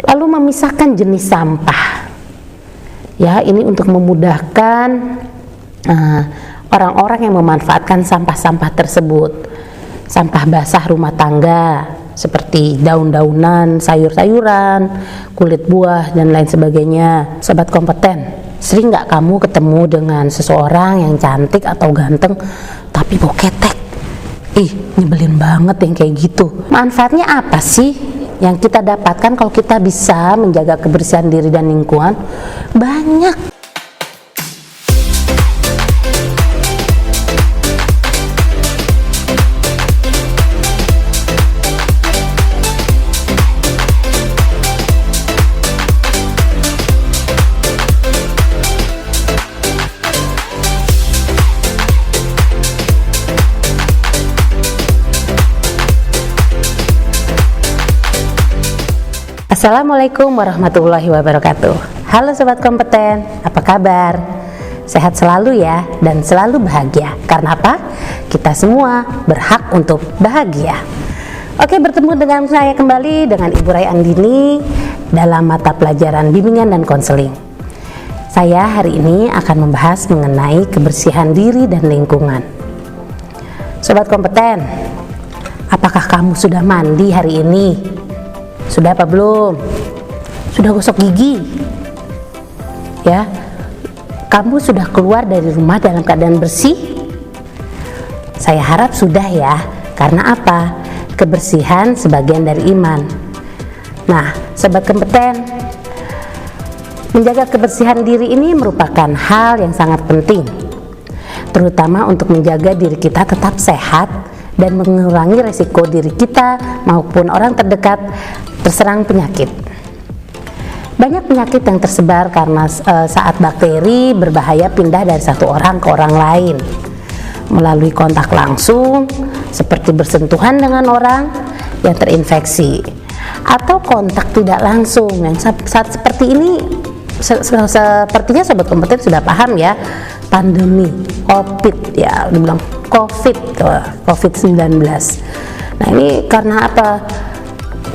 Lalu memisahkan jenis sampah. Ya, ini untuk memudahkan orang-orang yang memanfaatkan sampah-sampah tersebut. Sampah basah rumah tangga seperti daun-daunan, sayur-sayuran, kulit buah, dan lain sebagainya. Sobat kompeten, sering nggak kamu ketemu dengan seseorang yang cantik atau ganteng tapi bau ketek? Nyebelin banget yang kayak gitu. Manfaatnya apa sih yang kita dapatkan kalau kita bisa menjaga kebersihan diri dan lingkungan? Banyak. Assalamualaikum warahmatullahi wabarakatuh. Halo sobat kompeten, apa kabar? Sehat selalu ya, dan selalu bahagia. Karena apa? Kita semua berhak untuk bahagia. Oke, bertemu dengan saya kembali dengan Ibu Rai Andini dalam mata pelajaran bimbingan dan konseling. Saya hari ini akan membahas mengenai kebersihan diri dan lingkungan. Sobat kompeten, apakah kamu sudah mandi hari ini? Sudah apa belum? Sudah gosok gigi? Ya, kamu sudah keluar dari rumah dalam keadaan bersih? Saya harap sudah ya, karena apa? Kebersihan sebagian dari iman. Nah, sobat kompeten, menjaga kebersihan diri ini merupakan hal yang sangat penting, terutama untuk menjaga diri kita tetap sehat dan mengurangi resiko diri kita maupun orang terdekat terserang penyakit. Banyak penyakit yang tersebar karena saat bakteri berbahaya pindah dari satu orang ke orang lain melalui kontak langsung seperti bersentuhan dengan orang yang terinfeksi, atau kontak tidak langsung yang saat seperti ini. Sepertinya sobat kompeten sudah paham ya, pandemi COVID, ya dibilang COVID-19. Nah, ini karena apa?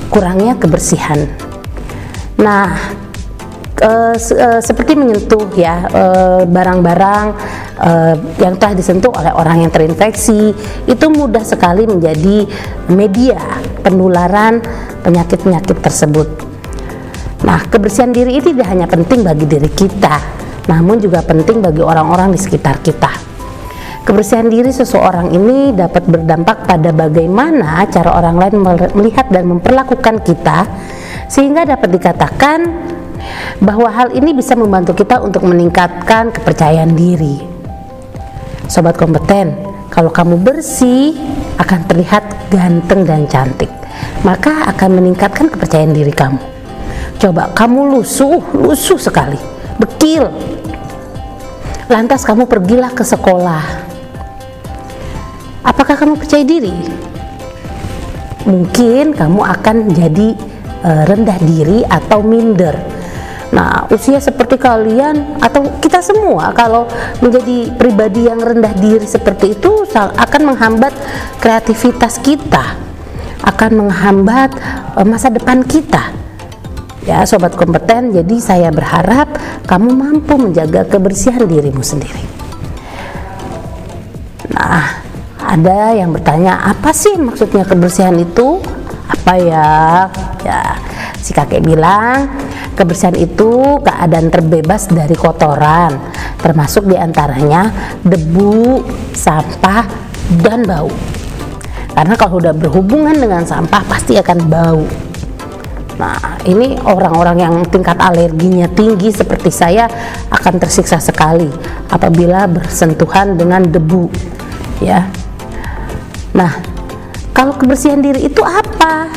Kurangnya kebersihan. Nah, seperti menyentuh ya barang-barang yang telah disentuh oleh orang yang terinfeksi, itu mudah sekali menjadi media penularan penyakit-penyakit tersebut. Nah, kebersihan diri ini tidak hanya penting bagi diri kita, namun juga penting bagi orang-orang di sekitar kita. Kebersihan diri seseorang ini dapat berdampak pada bagaimana cara orang lain melihat dan memperlakukan kita, sehingga dapat dikatakan bahwa hal ini bisa membantu kita untuk meningkatkan kepercayaan diri. Sobat kompeten, kalau kamu bersih akan terlihat ganteng dan cantik, maka akan meningkatkan kepercayaan diri kamu. Coba kamu lusuh sekali, bekil, lantas kamu pergilah ke sekolah. Apakah kamu percaya diri? Mungkin kamu akan jadi rendah diri atau minder. Nah, usia seperti kalian atau kita semua kalau menjadi pribadi yang rendah diri seperti itu akan menghambat kreativitas kita, akan menghambat masa depan kita. Ya, sobat kompeten, jadi saya berharap kamu mampu menjaga kebersihan dirimu sendiri. Nah, ada yang bertanya, apa sih maksudnya kebersihan itu? Apa ya? Ya, si kakek bilang, kebersihan itu keadaan terbebas dari kotoran, termasuk diantaranya debu, sampah, dan bau. Karena kalau sudah berhubungan dengan sampah pasti akan bau. Nah, ini orang-orang yang tingkat alerginya tinggi seperti saya akan tersiksa sekali apabila bersentuhan dengan debu, ya. Nah, kalau kebersihan diri itu apa?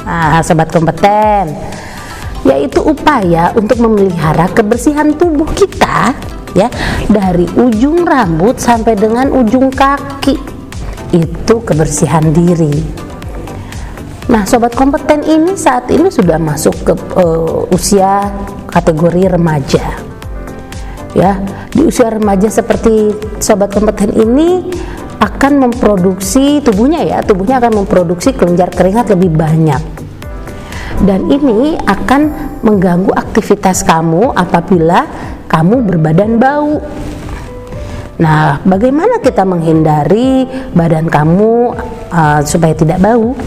Nah, sobat kompeten, yaitu upaya untuk memelihara kebersihan tubuh kita, ya, dari ujung rambut sampai dengan ujung kaki. Itu kebersihan diri. Nah, sobat kompeten ini saat ini sudah masuk ke usia kategori remaja. Ya, di usia remaja seperti sobat kompeten ini akan memproduksi tubuhnya akan memproduksi kelenjar keringat lebih banyak. dan ini akan mengganggu aktivitas kamu apabila kamu berbadan bau. Nah, bagaimana kita menghindari badan kamu supaya tidak bau?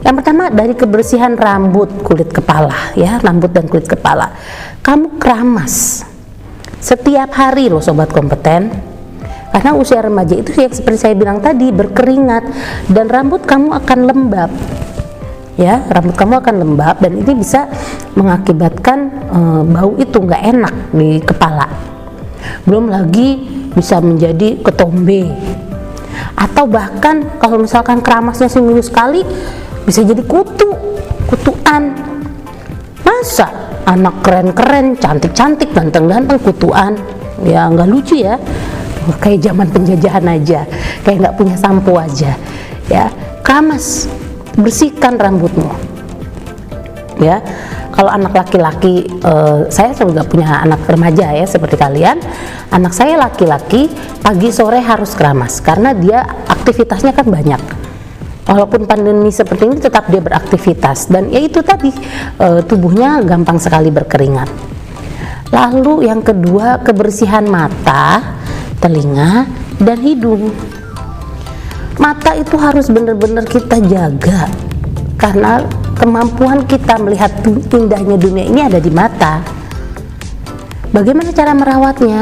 Yang pertama, dari kebersihan rambut, kulit kepala, ya, rambut dan kulit kepala. Kamu keramas setiap hari loh sobat kompeten. Karena usia remaja itu yang seperti saya bilang tadi, berkeringat dan rambut kamu akan lembab. Ya, rambut kamu akan lembab dan ini bisa mengakibatkan bau itu nggak enak di kepala. Belum lagi bisa menjadi ketombe. Atau bahkan kalau misalkan keramasnya seminggu sekali bisa jadi kutuan. Masa anak keren-keren, cantik-cantik, ganteng-ganteng kutuan? Ya nggak lucu ya. Kayak zaman penjajahan aja, kayak nggak punya sampo aja. Ya, keramas, bersihkan rambutmu. Ya, kalau anak laki-laki, saya juga punya anak remaja ya seperti kalian. Anak saya laki-laki pagi sore harus keramas karena dia aktivitasnya kan banyak. Walaupun pandemi seperti ini tetap dia beraktivitas dan ya itu tadi tubuhnya gampang sekali berkeringat. Lalu yang kedua, kebersihan mata, telinga, dan hidung. Mata itu harus benar-benar kita jaga karena kemampuan kita melihat indahnya dunia ini ada di mata. Bagaimana cara merawatnya?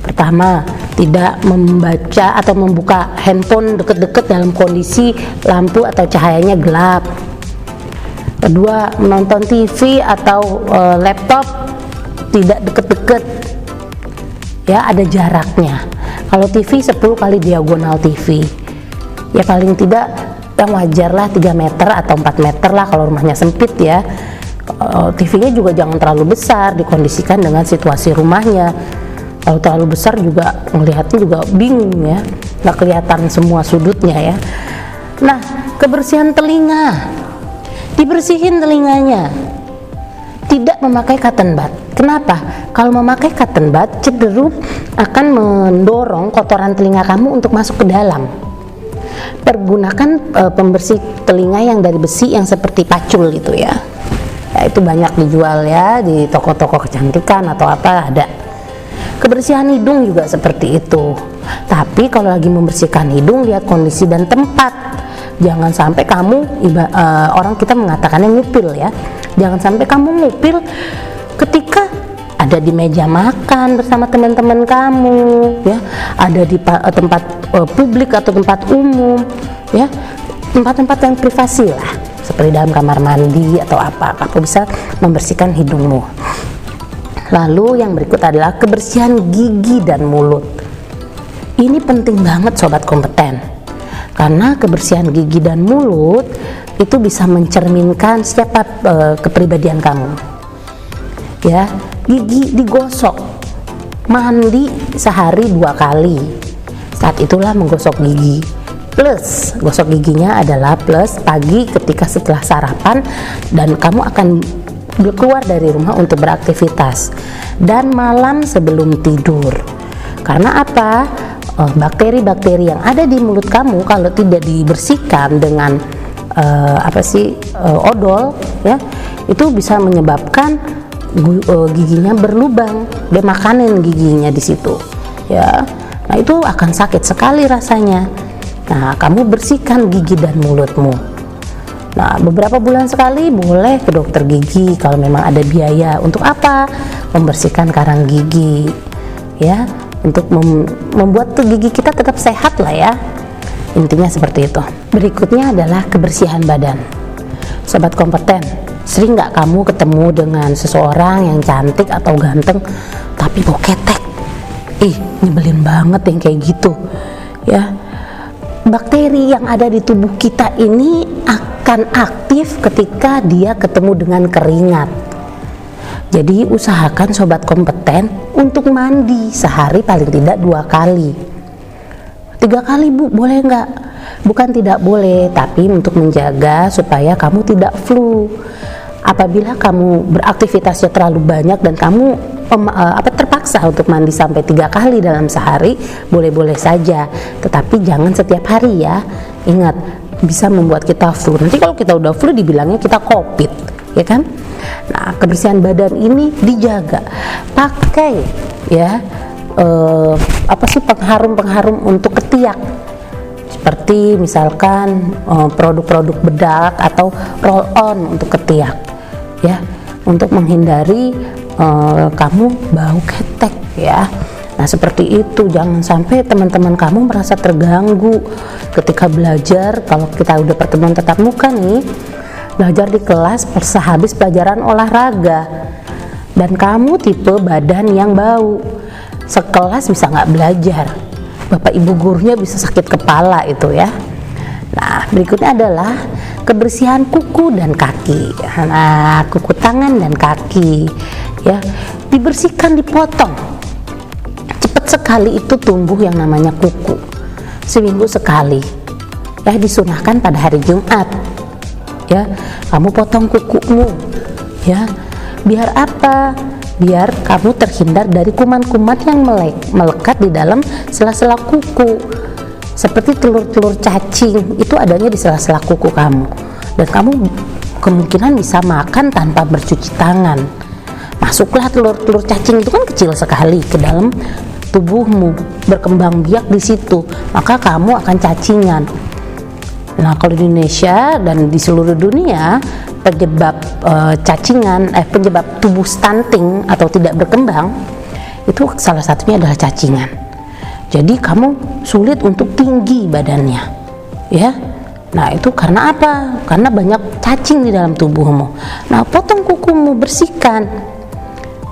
Pertama, tidak membaca atau membuka handphone deket-deket dalam kondisi lampu atau cahayanya gelap. Kedua, menonton TV atau laptop tidak deket-deket, ya, ada jaraknya. Kalau TV 10 kali diagonal TV, ya paling tidak yang wajar lah 3 meter atau 4 meter lah kalau rumahnya sempit ya. TV-nya juga jangan terlalu besar, dikondisikan dengan situasi rumahnya. Kalau terlalu besar juga melihatnya juga bingung ya, nggak kelihatan semua sudutnya ya. Nah, kebersihan telinga, dibersihin telinganya. Tidak memakai cotton bud. Kenapa? Kalau memakai cotton bud cenderung akan mendorong kotoran telinga kamu untuk masuk ke dalam. Pergunakan pembersih telinga yang dari besi yang seperti pacul gitu ya. Ya itu banyak dijual ya di toko-toko kecantikan atau apa ada. Kebersihan hidung juga seperti itu. Tapi kalau lagi membersihkan hidung, lihat kondisi dan tempat. Jangan sampai kamu orang kita mengatakannya ngupil ya. Jangan sampai kamu ngupil ketika ada di meja makan bersama teman-teman kamu ya, ada di tempat publik atau tempat umum ya, tempat-tempat yang privasi lah seperti dalam kamar mandi atau apa. Kamu bisa membersihkan hidungmu. Lalu yang berikut adalah kebersihan gigi dan mulut. Ini penting banget sobat kompeten, karena kebersihan gigi dan mulut itu bisa mencerminkan siapa kepribadian kamu. Ya, gigi digosok, mandi sehari 2 kali. Saat itulah menggosok gigi. Plus, gosok giginya adalah plus pagi ketika setelah sarapan dan kamu akan keluar dari rumah untuk beraktivitas, dan malam sebelum tidur. Karena apa? Bakteri-bakteri yang ada di mulut kamu kalau tidak dibersihkan dengan odol ya, itu bisa menyebabkan giginya berlubang, dia makanin giginya di situ ya. Nah itu akan sakit sekali rasanya. Nah kamu bersihkan gigi dan mulutmu. Nah beberapa bulan sekali boleh ke dokter gigi kalau memang ada biaya. Untuk apa? Membersihkan karang gigi ya, untuk membuat gigi kita tetap sehat lah ya. Intinya seperti itu. Berikutnya adalah kebersihan badan. Sobat kompeten, sering nggak kamu ketemu dengan seseorang yang cantik atau ganteng tapi bau ketek? Nyebelin banget yang kayak gitu ya. Bakteri yang ada di tubuh kita ini akan aktif ketika dia ketemu dengan keringat. Jadi usahakan sobat kompeten untuk mandi sehari paling tidak 2 kali. 3 kali Bu, boleh nggak? Bukan tidak boleh, tapi untuk menjaga supaya kamu tidak flu. Apabila kamu beraktivitasnya terlalu banyak dan kamu terpaksa untuk mandi sampai 3 kali dalam sehari, boleh-boleh saja, tetapi jangan setiap hari ya. Ingat, bisa membuat kita flu. Nanti kalau kita udah flu dibilangnya kita COVID, ya kan? Nah, kebersihan badan ini dijaga. Pakai ya pengharum untuk ketiak. Seperti misalkan produk-produk bedak atau roll on untuk ketiak. Ya, untuk menghindari kamu bau ketek ya. Nah, seperti itu, jangan sampai teman-teman kamu merasa terganggu ketika belajar. Kalau kita udah pertemuan tatap muka nih, belajar di kelas sehabis pelajaran olahraga, dan kamu tipe badan yang bau, sekelas bisa nggak belajar, bapak ibu gurunya bisa sakit kepala itu ya. Nah, berikutnya adalah kebersihan kuku dan kaki. Nah, kuku tangan dan kaki ya, dibersihkan, dipotong. Sekali itu tumbuh yang namanya kuku, seminggu sekali ya, disunahkan pada hari Jumat ya. Kamu potong kukumu ya, biar apa? Biar kamu terhindar dari kuman-kuman yang melekat di dalam sela-sela kuku, seperti telur-telur cacing itu adanya di sela-sela kuku kamu, dan kamu kemungkinan bisa makan tanpa bercuci tangan. Masuklah telur-telur cacing itu kan kecil sekali ke dalam tubuhmu, berkembang biak di situ, maka kamu akan cacingan. Nah, kalau di Indonesia dan di seluruh dunia, penyebab penyebab tubuh stunting atau tidak berkembang itu salah satunya adalah cacingan. Jadi kamu sulit untuk tinggi badannya ya. Nah, itu karena apa? Karena banyak cacing di dalam tubuhmu. Nah, potong kukumu, bersihkan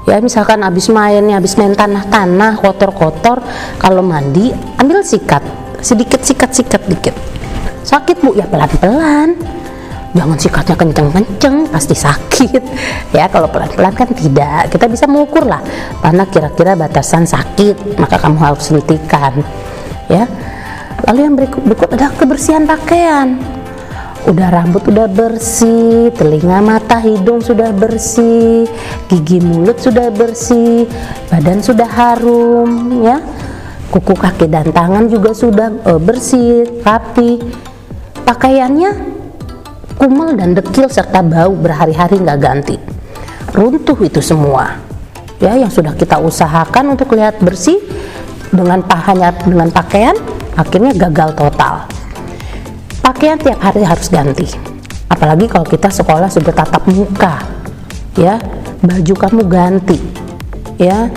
ya. Misalkan habis main tanah-tanah kotor-kotor, kalau mandi ambil sikat sedikit, sikat dikit. Sakit bu? Ya pelan-pelan, jangan sikatnya kenceng-kenceng, pasti sakit ya. Kalau pelan-pelan kan tidak, kita bisa mengukur lah mana kira-kira batasan sakit, maka kamu harus hentikan ya. Lalu yang berikut adalah kebersihan pakaian. Udah rambut udah bersih, telinga, mata, hidung sudah bersih, gigi mulut sudah bersih, badan sudah harum ya, kuku, kaki dan tangan juga sudah bersih, rapi. Pakaiannya kumel dan dekil serta bau berhari-hari nggak ganti, runtuh itu semua ya, yang sudah kita usahakan untuk lihat bersih dengan pakaian akhirnya gagal total. Pakaian tiap hari harus ganti, apalagi kalau kita sekolah sudah tatap muka ya, baju kamu ganti ya.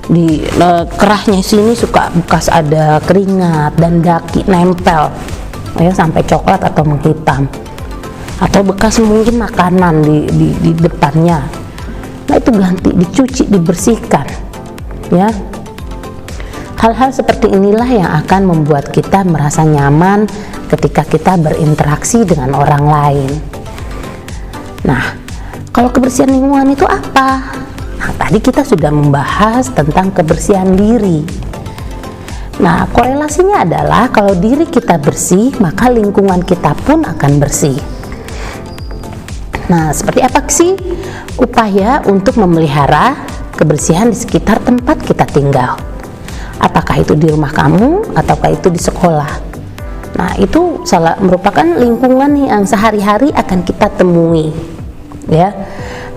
Di kerahnya sini suka bekas ada keringat dan daki nempel ya, sampai coklat atau menghitam, atau bekas mungkin makanan di depannya. Nah, itu ganti, dicuci, dibersihkan ya. Hal-hal seperti inilah yang akan membuat kita merasa nyaman ketika kita berinteraksi dengan orang lain. Nah, kalau kebersihan lingkungan itu apa? Nah, tadi kita sudah membahas tentang kebersihan diri. Nah, korelasinya adalah kalau diri kita bersih, maka lingkungan kita pun akan bersih. Nah, seperti apa sih upaya untuk memelihara kebersihan di sekitar tempat kita tinggal? Apakah itu di rumah kamu ataukah itu di sekolah? Nah, itu merupakan lingkungan yang sehari-hari akan kita temui ya.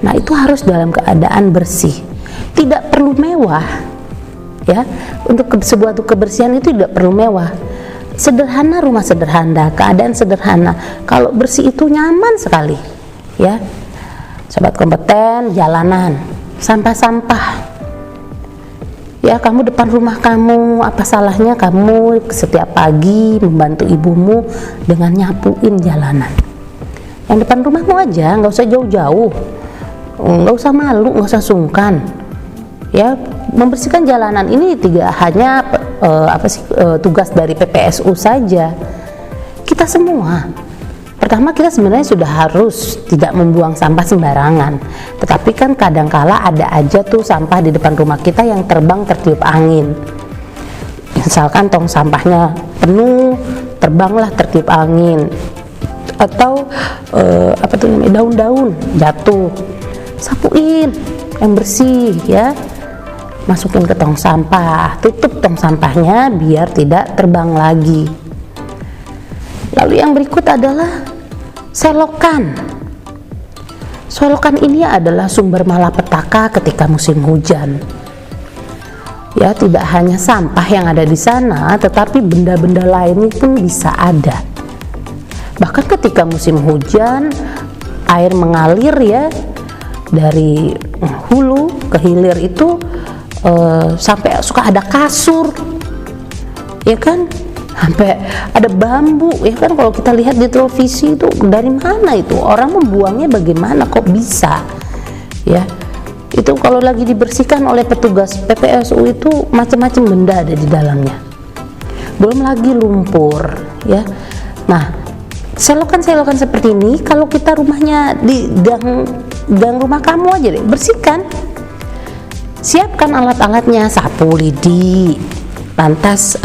Nah, itu harus dalam keadaan bersih, tidak perlu mewah ya. Untuk sebuah kebersihan itu tidak perlu mewah, sederhana, rumah sederhana, keadaan sederhana, kalau bersih itu nyaman sekali ya. Sobat kompeten, jalanan, sampah-sampah ya, kamu depan rumah kamu, apa salahnya kamu setiap pagi membantu ibumu dengan nyapuin jalanan yang depan rumahmu aja, nggak usah jauh-jauh, nggak usah malu, nggak usah sungkan ya. Membersihkan jalanan ini tidak hanya tugas dari PPSU saja, kita semua. Pertama, kita sebenarnya sudah harus tidak membuang sampah sembarangan, tetapi kan kadangkala ada aja tuh sampah di depan rumah kita yang terbang tertiup angin. Misalkan tong sampahnya penuh, terbanglah tertiup angin, atau daun-daun jatuh, sapuin yang bersih ya, masukin ke tong sampah, tutup tong sampahnya biar tidak terbang lagi. Lalu yang berikut adalah selokan. Selokan ini adalah sumber malapetaka ketika musim hujan. Ya, tidak hanya sampah yang ada di sana, tetapi benda-benda lain pun bisa ada. Bahkan ketika musim hujan, air mengalir ya dari hulu ke hilir itu sampai suka ada kasur, ya kan? Sampai ada bambu, ya kan? Kalau kita lihat di televisi itu dari mana itu orang membuangnya, bagaimana kok bisa, ya? Itu kalau lagi dibersihkan oleh petugas PPSU itu macam-macam benda ada di dalamnya, belum lagi lumpur, ya. Nah, selokan-selokan seperti ini kalau kita rumahnya di gang rumah kamu aja deh, bersihkan, siapkan alat-alatnya, sapu lidi, lantas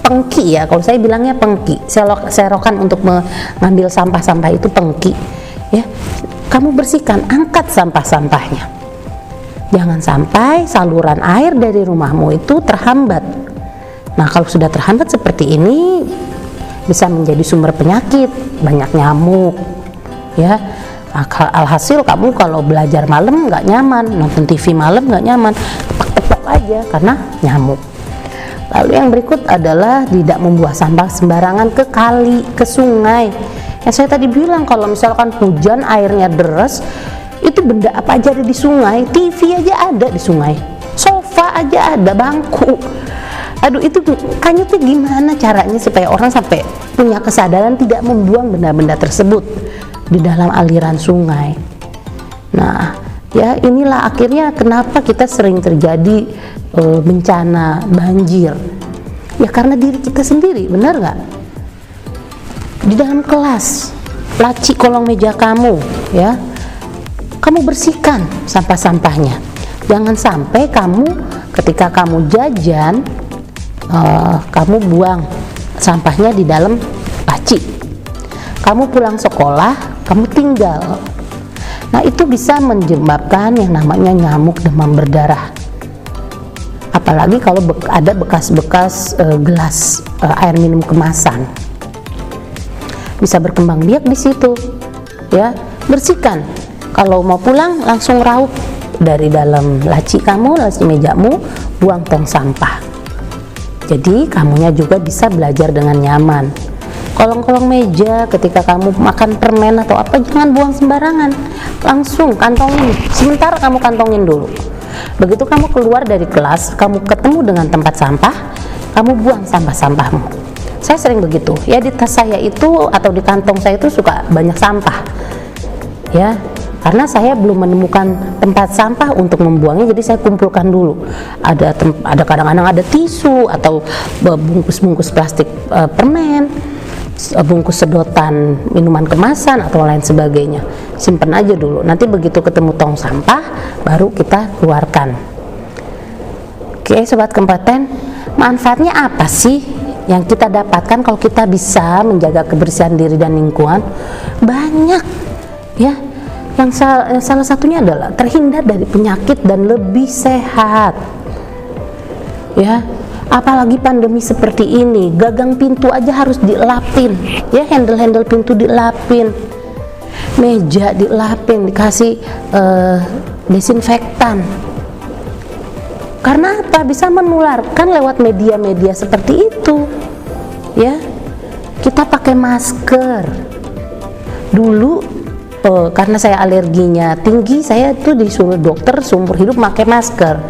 pengki ya, kalau saya bilangnya pengki, serokan untuk mengambil sampah-sampah itu pengki ya. Kamu bersihkan, angkat sampah-sampahnya, jangan sampai saluran air dari rumahmu itu terhambat. Nah, kalau sudah terhambat seperti ini bisa menjadi sumber penyakit, banyak nyamuk ya. Alhasil kamu kalau belajar malam nggak nyaman, nonton TV malam nggak nyaman, tepok-tepok aja karena nyamuk. Lalu yang berikut adalah tidak membuang sampah sembarangan ke kali, ke sungai. Yang saya tadi bilang, kalau misalkan hujan airnya deras, itu benda apa aja ada di sungai, TV aja ada di sungai, sofa aja ada, bangku. Aduh, itu kayaknya gimana caranya supaya orang sampai punya kesadaran tidak membuang benda-benda tersebut di dalam aliran sungai. Nah, ya inilah akhirnya kenapa kita sering terjadi bencana banjir, ya karena diri kita sendiri, benar nggak? Di dalam kelas, laci kolong meja kamu ya, kamu bersihkan sampah-sampahnya. Jangan sampai kamu ketika kamu jajan kamu buang sampahnya di dalam laci, kamu pulang sekolah kamu tinggal. Nah, itu bisa menyebabkan yang namanya nyamuk demam berdarah. Apalagi kalau ada bekas-bekas gelas air minum kemasan, bisa berkembang biak di situ. Ya, bersihkan. Kalau mau pulang langsung raup dari dalam laci kamu, laci mejamu, buang tong sampah. Jadi kamunya juga bisa belajar dengan nyaman. Kolong-kolong meja ketika kamu makan permen atau apa, jangan buang sembarangan, langsung kantongin. Sementara kamu kantongin dulu. Begitu kamu keluar dari kelas, kamu ketemu dengan tempat sampah, kamu buang sampah-sampahmu. Saya sering begitu ya, di tas saya itu atau di kantong saya itu suka banyak sampah ya, karena saya belum menemukan tempat sampah untuk membuangnya, jadi saya kumpulkan dulu. Ada kadang-kadang ada tisu atau bungkus-bungkus plastik permen, bungkus sedotan minuman kemasan atau lain sebagainya, simpen aja dulu. Nanti begitu ketemu tong sampah baru kita keluarkan. Oke sobat kompeten, manfaatnya apa sih yang kita dapatkan kalau kita bisa menjaga kebersihan diri dan lingkungan? Banyak ya. Yang salah satunya adalah terhindar dari penyakit dan lebih sehat ya. Apalagi pandemi seperti ini, gagang pintu aja harus dilapin ya, handle pintu dilapin, meja dilapin, dikasih desinfektan. Karena apa? Bisa menularkan lewat media-media seperti itu ya. Kita pakai masker dulu. Karena saya alerginya tinggi, saya tuh disuruh dokter seumur hidup pakai masker.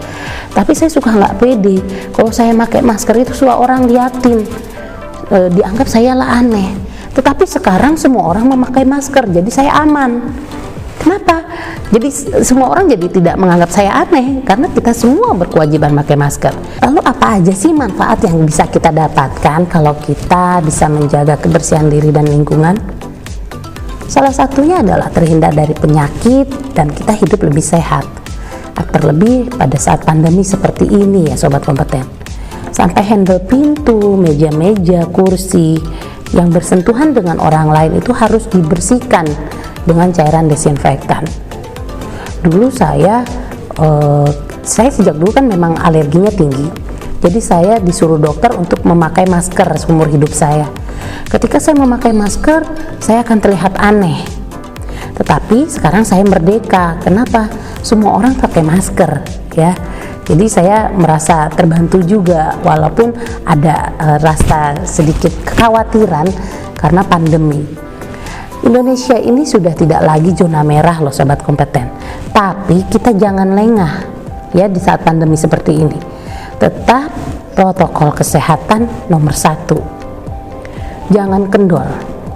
Tapi saya suka nggak pede kalau saya pakai masker itu suka orang liatin, dianggap saya lah aneh. Tetapi sekarang semua orang memakai masker, jadi saya aman. Kenapa? Jadi semua orang jadi tidak menganggap saya aneh karena kita semua berkewajiban pakai masker. Lalu apa aja sih manfaat yang bisa kita dapatkan kalau kita bisa menjaga kebersihan diri dan lingkungan? Salah satunya adalah terhindar dari penyakit dan kita hidup lebih sehat. Terlebih pada saat pandemi seperti ini ya sobat kompeten. Sampai handle pintu, meja-meja, kursi yang bersentuhan dengan orang lain itu harus dibersihkan dengan cairan desinfektan. Dulu saya sejak dulu kan memang alerginya tinggi. Jadi saya disuruh dokter untuk memakai masker seumur hidup saya. Ketika saya memakai masker, saya akan terlihat aneh. Tetapi sekarang saya merdeka. Kenapa? Semua orang pakai masker, ya. Jadi saya merasa terbantu juga, walaupun ada rasa sedikit kekhawatiran karena pandemi. Indonesia ini sudah tidak lagi zona merah loh sobat kompeten. Tapi kita jangan lengah ya di saat pandemi seperti ini. Tetap protokol kesehatan nomor 1. Jangan kendor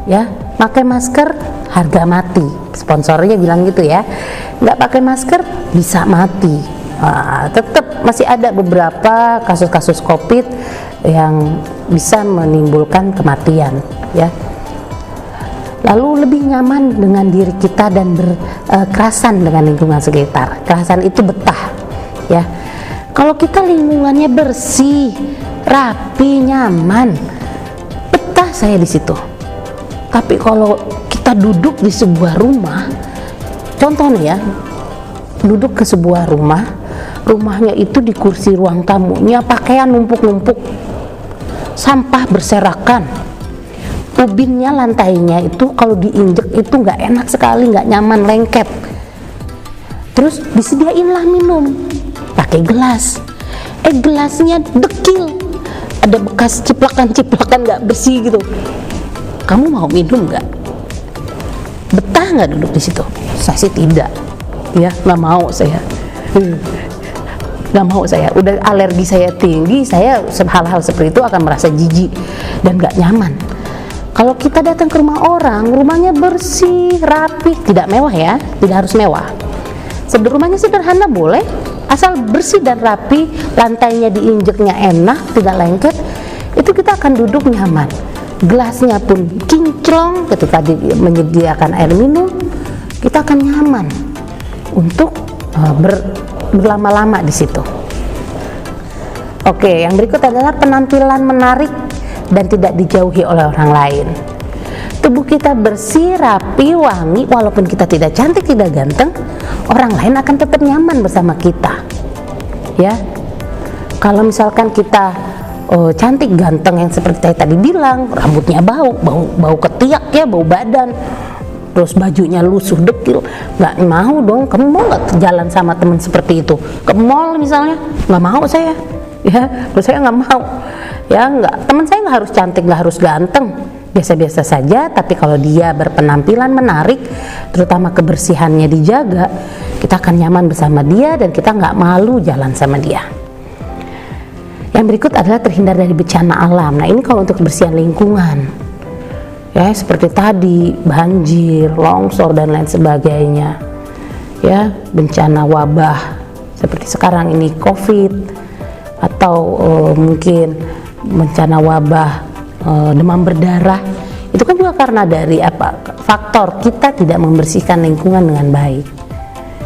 ya. Pakai masker harga mati. Sponsornya bilang gitu ya. Nggak pakai masker bisa mati. Tetap masih ada beberapa kasus-kasus COVID yang bisa menimbulkan kematian ya. Lalu lebih nyaman dengan diri kita dan berkerasan dengan lingkungan sekitar. Kerasan itu betah ya. Kalau kita lingkungannya bersih, rapi, nyaman, betah saya di situ. Tapi kalau kita duduk di sebuah rumah, contoh nih ya, duduk ke sebuah rumahnya itu di kursi ruang tamunya pakaian numpuk-numpuk, sampah berserakan, ubinnya lantainya itu kalau diinjek itu nggak enak sekali, nggak nyaman, lengket. Terus disediainlah minum pakai gelas, gelasnya dekil, ada bekas ciplakan-ciplakan nggak bersih gitu. Kamu mau minum nggak? Betah nggak duduk di situ? Saya sih tidak, ya nggak mau saya. Nggak mau saya, udah alergi saya tinggi, saya hal-hal seperti itu akan merasa jijik dan nggak nyaman. Kalau kita datang ke rumah orang, rumahnya bersih, rapi, tidak mewah ya, tidak harus mewah. Rumahnya sederhana boleh, asal bersih dan rapi, lantainya diinjeknya enak, tidak lengket, itu kita akan duduk nyaman. Gelasnya pun kinclong ketika menyediakan air minum, kita akan nyaman untuk berlama-lama di situ. Oke, yang berikut adalah penampilan menarik dan tidak dijauhi oleh orang lain. Tubuh kita bersih, rapi, wangi, walaupun kita tidak cantik, tidak ganteng, orang lain akan tetap nyaman bersama kita. Ya, kalau misalkan kita cantik, ganteng yang seperti saya tadi bilang, rambutnya bau ketiak ya, bau badan, terus bajunya lusuh dekil, nggak mau dong. Kamu mau nggak jalan sama teman seperti itu ke mall misalnya? Nggak mau saya, ya. Terus saya nggak mau, ya nggak. Teman saya nggak harus cantik, nggak harus ganteng, biasa-biasa saja. Tapi kalau dia berpenampilan menarik, terutama kebersihannya dijaga, kita akan nyaman bersama dia dan kita nggak malu jalan sama dia. Yang berikut adalah terhindar dari bencana alam. Nah ini kalau untuk kebersihan lingkungan, ya seperti tadi banjir, longsor dan lain sebagainya, ya bencana wabah seperti sekarang ini COVID, atau mungkin bencana wabah demam berdarah, itu kan juga karena dari faktor kita tidak membersihkan lingkungan dengan baik.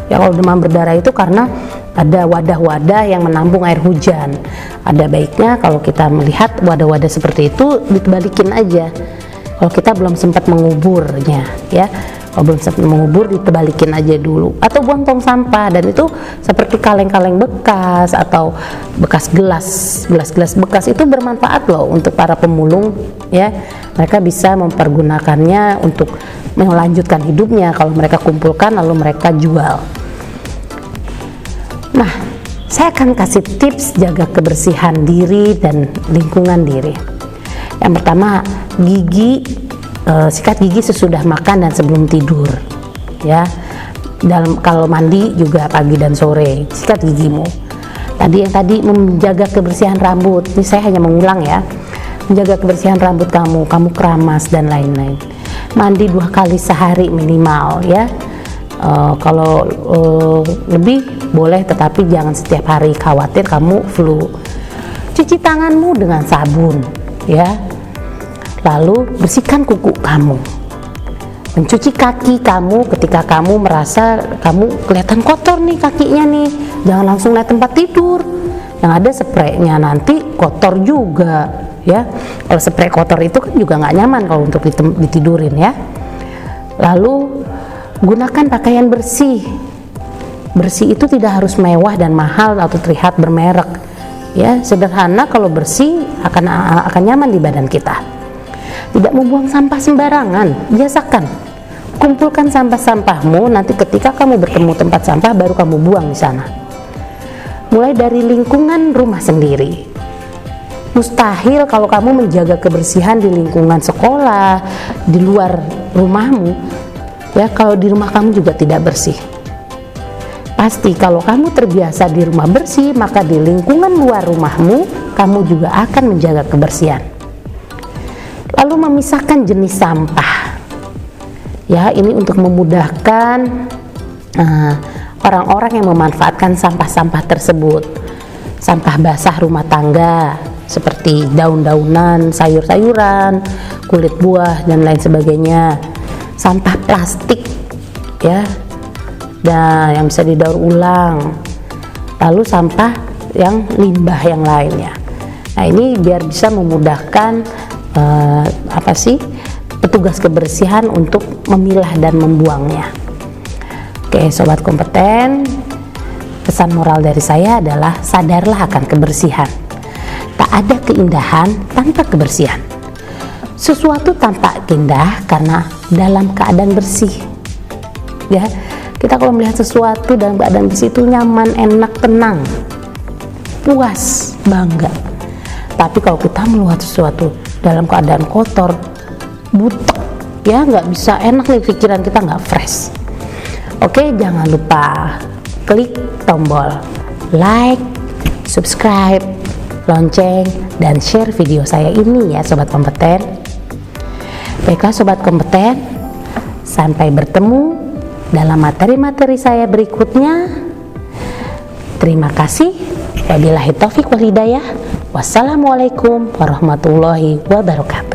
Ya kalau demam berdarah itu karena ada wadah-wadah yang menampung air hujan. Ada baiknya kalau kita melihat wadah-wadah seperti itu dibalikin aja. Kalau kita belum sempat menguburnya, ya, kalau belum sempat mengubur ditebalikin aja dulu, atau buang tong sampah. Dan itu seperti kaleng-kaleng bekas atau bekas gelas bekas itu bermanfaat loh untuk para pemulung, ya. Mereka bisa mempergunakannya untuk melanjutkan hidupnya kalau mereka kumpulkan lalu mereka jual. Nah, saya akan kasih tips jaga kebersihan diri dan lingkungan diri. Yang pertama, sikat gigi sesudah makan dan sebelum tidur, ya. Kalau mandi juga pagi dan sore, sikat gigimu. Tadi menjaga kebersihan rambut. Ini saya hanya mengulang ya. Menjaga kebersihan rambut kamu keramas dan lain-lain. Mandi 2 kali sehari minimal, ya. Kalau lebih boleh, tetapi jangan setiap hari, khawatir kamu flu. Cuci tanganmu dengan sabun, ya. Lalu bersihkan kuku kamu. Mencuci kaki kamu ketika kamu merasa kamu kelihatan kotor nih kakinya nih, jangan langsung naik tempat tidur. Yang ada spraynya nanti kotor juga, ya. Kalau spray kotor itu kan juga nggak nyaman kalau untuk ditidurin, ya. Lalu gunakan pakaian bersih. Bersih itu tidak harus mewah dan mahal atau terlihat bermerek, ya. Sederhana kalau bersih akan nyaman di badan kita. Tidak membuang sampah sembarangan, biasakan. Kumpulkan sampah-sampahmu, nanti ketika kamu bertemu tempat sampah baru kamu buang di sana. Mulai dari lingkungan rumah sendiri. Mustahil kalau kamu menjaga kebersihan di lingkungan sekolah, di luar rumahmu, ya kalau di rumah kamu juga tidak bersih. Pasti kalau kamu terbiasa di rumah bersih, maka di lingkungan luar rumahmu, kamu juga akan menjaga kebersihan. Lalu memisahkan jenis sampah. Ya, ini untuk memudahkan orang-orang yang memanfaatkan sampah-sampah tersebut. Sampah basah rumah tangga seperti daun-daunan, sayur-sayuran, kulit buah dan lain sebagainya. Sampah plastik ya, dan yang bisa didaur ulang. Lalu sampah yang limbah yang lainnya. Nah, ini biar bisa memudahkan petugas kebersihan untuk memilah dan membuangnya. Oke, sobat kompeten, pesan moral dari saya adalah sadarlah akan kebersihan. Tak ada keindahan tanpa kebersihan. Sesuatu tampak indah karena dalam keadaan bersih. Ya, kita kalau melihat sesuatu dalam keadaan bersih itu nyaman, enak, tenang, puas, bangga. Tapi kalau kita melihat sesuatu dalam keadaan kotor, butek, ya nggak bisa enak nih, pikiran kita nggak fresh. Oke, jangan lupa klik tombol like, subscribe, lonceng, dan share video saya ini ya sobat kompeten. Baiklah sobat kompeten, sampai bertemu dalam materi-materi saya berikutnya. Terima kasih. Wabillahi taufiq wal hidayah. Wassalamualaikum warahmatullahi wabarakatuh.